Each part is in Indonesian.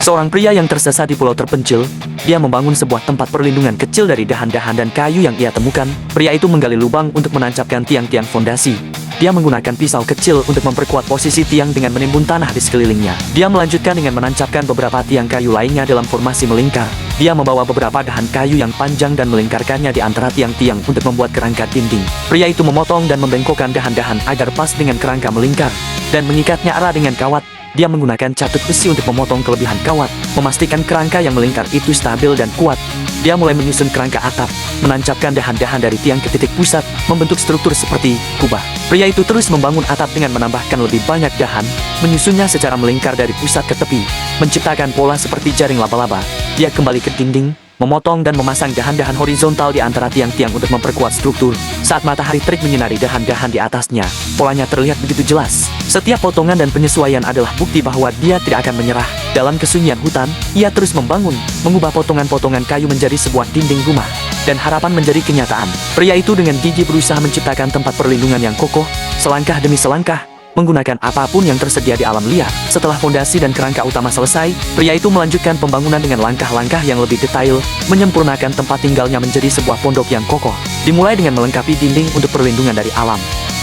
Seorang pria yang tersesat di pulau terpencil, dia membangun sebuah tempat perlindungan kecil dari dahan-dahan dan kayu yang ia temukan. Pria itu menggali lubang untuk menancapkan tiang-tiang fondasi. Dia menggunakan pisau kecil untuk memperkuat posisi tiang dengan menimbun tanah di sekelilingnya. Dia melanjutkan dengan menancapkan beberapa tiang kayu lainnya dalam formasi melingkar. Dia membawa beberapa dahan kayu yang panjang dan melingkarkannya di antara tiang-tiang untuk membuat kerangka dinding. Pria itu memotong dan membengkokkan dahan-dahan agar pas dengan kerangka melingkar, dan mengikatnya erat dengan kawat. Dia menggunakan catut besi untuk memotong kelebihan kawat, memastikan kerangka yang melingkar itu stabil dan kuat. Dia mulai menyusun kerangka atap, menancapkan dahan-dahan dari tiang ke titik pusat, membentuk struktur seperti kubah. Pria itu terus membangun atap dengan menambahkan lebih banyak dahan, menyusunnya secara melingkar dari pusat ke tepi, menciptakan pola seperti jaring laba-laba. Dia kembali ke dinding, memotong dan memasang dahan-dahan horizontal di antara tiang-tiang untuk memperkuat struktur. Saat matahari terik menyinari dahan-dahan di atasnya, polanya terlihat begitu jelas. Setiap potongan dan penyesuaian adalah bukti bahwa dia tidak akan menyerah. Dalam kesunyian hutan, ia terus membangun, mengubah potongan-potongan kayu menjadi sebuah dinding rumah, dan harapan menjadi kenyataan. Pria itu dengan gigih berusaha menciptakan tempat perlindungan yang kokoh, selangkah demi selangkah, menggunakan apapun yang tersedia di alam liar. Setelah fondasi dan kerangka utama selesai, pria itu melanjutkan pembangunan dengan langkah-langkah yang lebih detail, menyempurnakan tempat tinggalnya menjadi sebuah pondok yang kokoh. Dimulai dengan melengkapi dinding untuk perlindungan dari alam.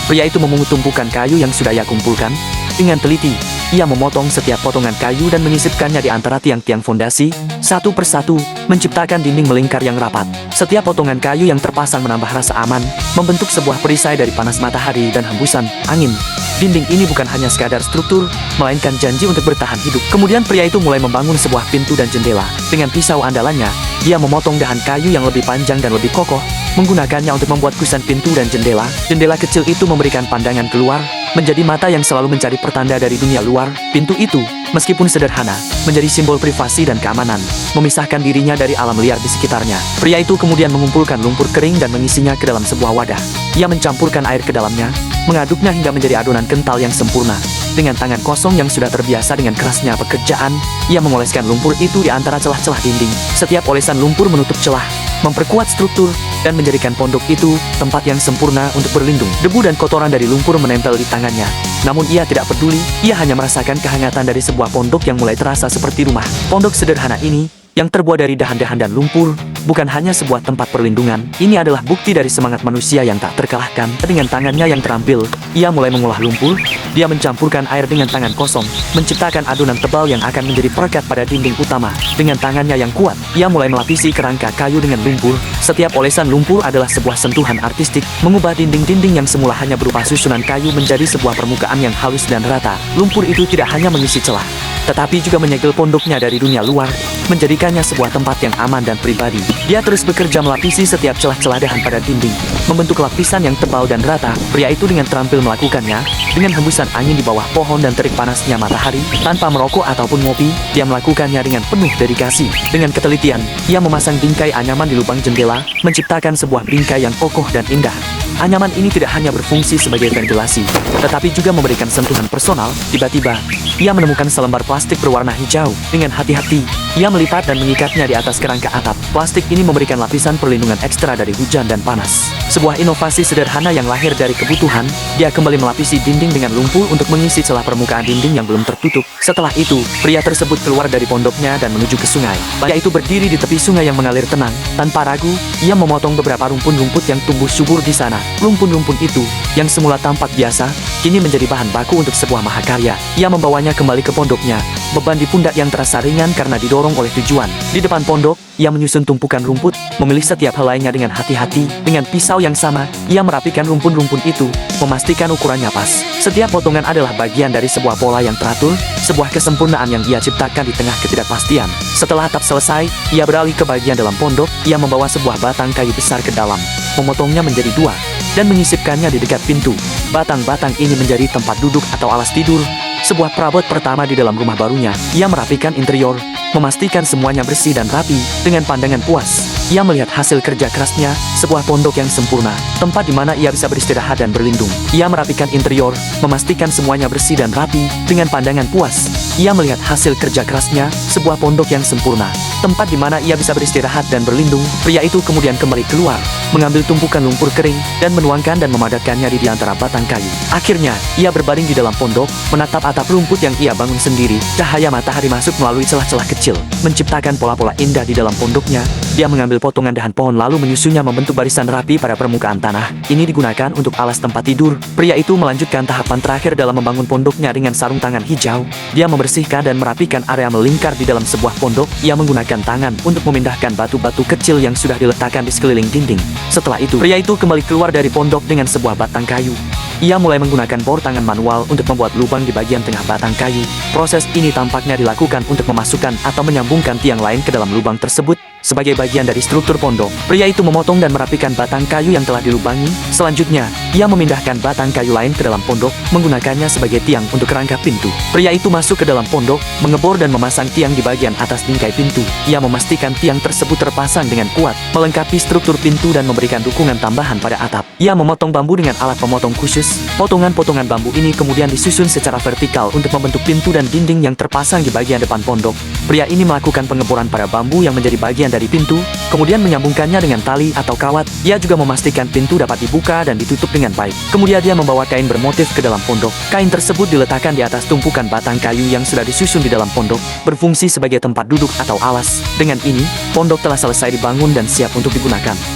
Pria itu memungut tumpukan kayu yang sudah ia kumpulkan. Dengan teliti, ia memotong setiap potongan kayu dan menyisipkannya di antara tiang-tiang fondasi, satu persatu, menciptakan dinding melingkar yang rapat. Setiap potongan kayu yang terpasang menambah rasa aman, membentuk sebuah perisai dari panas matahari dan hembusan angin. Dinding ini bukan hanya sekadar struktur, melainkan janji untuk bertahan hidup. Kemudian pria itu mulai membangun sebuah pintu dan jendela. Dengan pisau andalannya, dia memotong dahan kayu yang lebih panjang dan lebih kokoh, menggunakannya untuk membuat kusen pintu dan jendela. Jendela kecil itu memberikan pandangan keluar, menjadi mata yang selalu mencari pertanda dari dunia luar. Pintu itu, meskipun sederhana, menjadi simbol privasi dan keamanan, memisahkan dirinya dari alam liar di sekitarnya. Pria itu kemudian mengumpulkan lumpur kering dan mengisinya ke dalam sebuah wadah. Ia mencampurkan air ke dalamnya, mengaduknya hingga menjadi adonan kental yang sempurna. Dengan tangan kosong yang sudah terbiasa dengan kerasnya pekerjaan, ia mengoleskan lumpur itu di antara celah-celah dinding. Setiap olesan lumpur menutup celah, memperkuat struktur, dan menjadikan pondok itu tempat yang sempurna untuk berlindung. Debu dan kotoran dari lumpur menempel di tangannya. Namun ia tidak peduli, ia hanya merasakan kehangatan dari sebuah pondok yang mulai terasa seperti rumah. Pondok sederhana ini, yang terbuat dari dahan-dahan dan lumpur, bukan hanya sebuah tempat perlindungan. Ini adalah bukti dari semangat manusia yang tak terkalahkan. Dengan tangannya yang terampil, ia mulai mengolah lumpur. Dia mencampurkan air dengan tangan kosong, menciptakan adonan tebal yang akan menjadi perekat pada dinding utama. Dengan tangannya yang kuat, ia mulai melapisi kerangka kayu dengan lumpur. Setiap olesan lumpur adalah sebuah sentuhan artistik, mengubah dinding-dinding yang semula hanya berupa susunan kayu menjadi sebuah permukaan yang halus dan rata. Lumpur itu tidak hanya mengisi celah, tetapi juga menyegel pondoknya dari dunia luar, menjadikannya sebuah tempat yang aman dan pribadi. Dia terus bekerja melapisi setiap celah-celah dahan pada dinding, membentuk lapisan yang tebal dan rata. Pria itu dengan terampil melakukannya, dengan hembusan angin di bawah pohon dan terik panasnya matahari, tanpa merokok ataupun ngopi. Dia melakukannya dengan penuh dedikasi. Dengan ketelitian, ia memasang bingkai anyaman di lubang jendela, menciptakan sebuah bingkai yang kokoh dan indah. Anyaman ini tidak hanya berfungsi sebagai ventilasi, tetapi juga memberikan sentuhan personal. Tiba-tiba, ia menemukan selembar plastik berwarna hijau. Dengan hati-hati, ia melipat dan mengikatnya di atas kerangka atap. Plastik ini memberikan lapisan perlindungan ekstra dari hujan dan panas. Sebuah inovasi sederhana yang lahir dari kebutuhan. Dia kembali melapisi dinding dengan lumpur untuk mengisi celah permukaan dinding yang belum tertutup. Setelah itu, pria tersebut keluar dari pondoknya dan menuju ke sungai. Pria itu berdiri di tepi sungai yang mengalir tenang. Tanpa ragu, ia memotong beberapa rumpun rumput yang tumbuh subur di sana. Rumpun-rumpun itu, yang semula tampak biasa, kini menjadi bahan baku untuk sebuah mahakarya. Ia membawanya kembali ke pondoknya, beban di pundak yang terasa ringan karena didorong oleh tujuan. Di depan pondok, ia menyusun tumpukan rumput, memilih setiap helainya dengan hati-hati. Dengan pisau yang sama, ia merapikan rumpun-rumpun itu, memastikan ukurannya pas. Setiap potongan adalah bagian dari sebuah pola yang teratur, sebuah kesempurnaan yang ia ciptakan di tengah ketidakpastian. Setelah atap selesai, ia beralih ke bagian dalam pondok. Ia membawa sebuah batang kayu besar ke dalam, memotongnya menjadi dua, dan menyisipkannya di dekat pintu. Batang-batang ini menjadi tempat duduk atau alas tidur, sebuah perabot pertama di dalam rumah barunya. Ia merapikan interior, memastikan semuanya bersih dan rapi. Dengan pandangan puas, ia melihat hasil kerja kerasnya, sebuah pondok yang sempurna, tempat di mana ia bisa beristirahat dan berlindung. Ia merapikan interior, memastikan semuanya bersih dan rapi. Dengan pandangan puas, ia melihat hasil kerja kerasnya, sebuah pondok yang sempurna, tempat di mana ia bisa beristirahat dan berlindung. Pria itu kemudian kembali keluar, mengambil tumpukan lumpur kering, dan menuangkan dan memadatkannya di antara batang kayu. Akhirnya, ia berbaring di dalam pondok, menatap atap rumput yang ia bangun sendiri. Cahaya matahari masuk melalui celah-celah kecil kecil, menciptakan pola-pola indah di dalam pondoknya. Dia mengambil potongan dahan pohon lalu menyusunnya membentuk barisan rapi pada permukaan tanah. Ini digunakan untuk alas tempat tidur. Pria itu melanjutkan tahapan terakhir dalam membangun pondoknya dengan sarung tangan hijau. Dia membersihkan dan merapikan area melingkar di dalam sebuah pondok. Ia menggunakan tangan untuk memindahkan batu-batu kecil yang sudah diletakkan di sekeliling dinding. Setelah itu, pria itu kembali keluar dari pondok dengan sebuah batang kayu. Ia mulai menggunakan bor tangan manual untuk membuat lubang di bagian tengah batang kayu. Proses ini tampaknya dilakukan untuk memasukkan atau menyambungkan tiang lain ke dalam lubang tersebut. Sebagai bagian dari struktur pondok, pria itu memotong dan merapikan batang kayu yang telah dilubangi. Selanjutnya, ia memindahkan batang kayu lain ke dalam pondok, menggunakannya sebagai tiang untuk kerangka pintu. Pria itu masuk ke dalam pondok, mengebor dan memasang tiang di bagian atas bingkai pintu. Ia memastikan tiang tersebut terpasang dengan kuat, melengkapi struktur pintu dan memberikan dukungan tambahan pada atap. Ia memotong bambu dengan alat pemotong khusus. Potongan-potongan bambu ini kemudian disusun secara vertikal untuk membentuk pintu dan dinding yang terpasang di bagian depan pondok. Pria ini melakukan pengeboran pada bambu yang menjadi bagian dari pintu, kemudian menyambungkannya dengan tali atau kawat. Ia juga memastikan pintu dapat dibuka dan ditutup dengan baik. Kemudian dia membawa kain bermotif ke dalam pondok. Kain tersebut diletakkan di atas tumpukan batang kayu yang sudah disusun di dalam pondok, berfungsi sebagai tempat duduk atau alas. Dengan ini, pondok telah selesai dibangun dan siap untuk digunakan.